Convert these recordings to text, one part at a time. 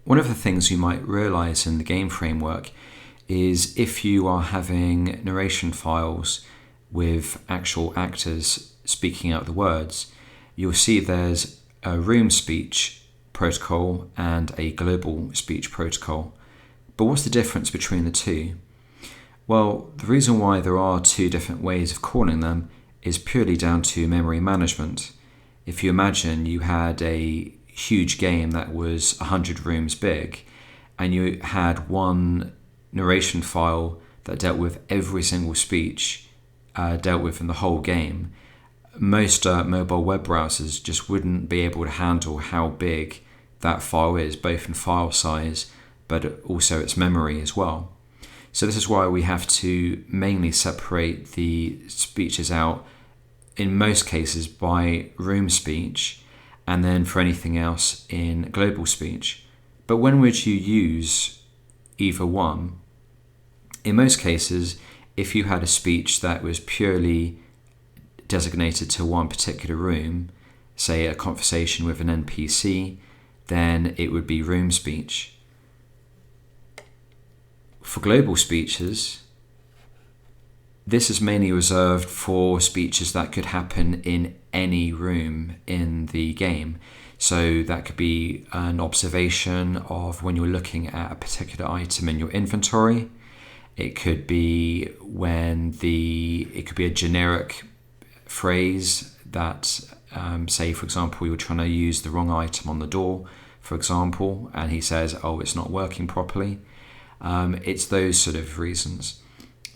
one of the things you might realize in the game framework is if you are having narration files with actual actors speaking out the words, you'll see there's a room speech protocol and a global speech protocol. But what's the difference between the two? Well, the reason why there are two different ways of calling them is purely down to memory management. If you imagine you had a huge game that was 100 rooms big, and you had one narration file that dealt with every single speech dealt with in the whole game, most mobile web browsers just wouldn't be able to handle how big that file is, both in file size but also its memory as well. So this is why we have to mainly separate the speeches out, in most cases, by room speech, and then for anything else in global speech. But when would you use either one? In most cases, if you had a speech that was purely designated to one particular room, say a conversation with an NPC, then it would be room speech. For global speeches, this is mainly reserved for speeches that could happen in any room in the game. So that could be an observation of when you're looking at a particular item in your inventory. It could be it could be a generic phrase that, say, for example, you're trying to use the wrong item on the door, for example, and he says, oh, it's not working properly. It's those sort of reasons.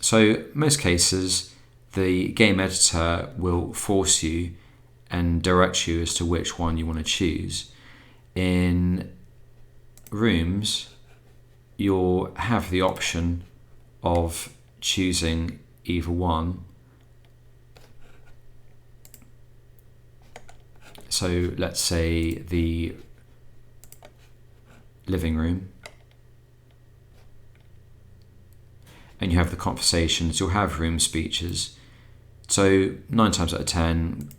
So most cases, the game editor will force you and direct you as to which one you want to choose. In rooms, you'll have the option of choosing either one. So let's say the living room, and you have the conversations, you'll have room speeches. So 9 times out of 10,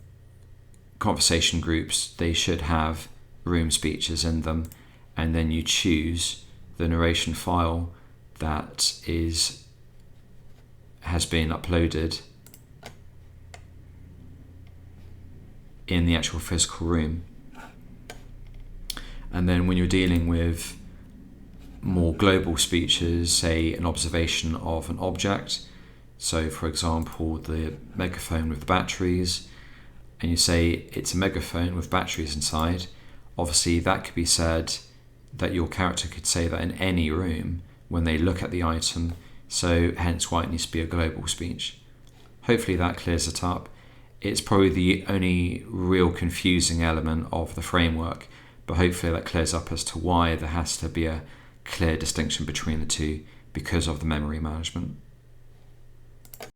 conversation groups, they should have room speeches in them, and then you choose the narration file that has been uploaded in the actual physical room. And then when you're dealing with more global speeches, say an observation of an object, so for example the megaphone with the batteries, and you say it's a megaphone with batteries inside, obviously that could be said, that your character could say that in any room when they look at the item, so hence why it needs to be a global speech. Hopefully that clears it up. It's probably the only real confusing element of the framework, but hopefully that clears up as to why there has to be a clear distinction between the two because of the memory management.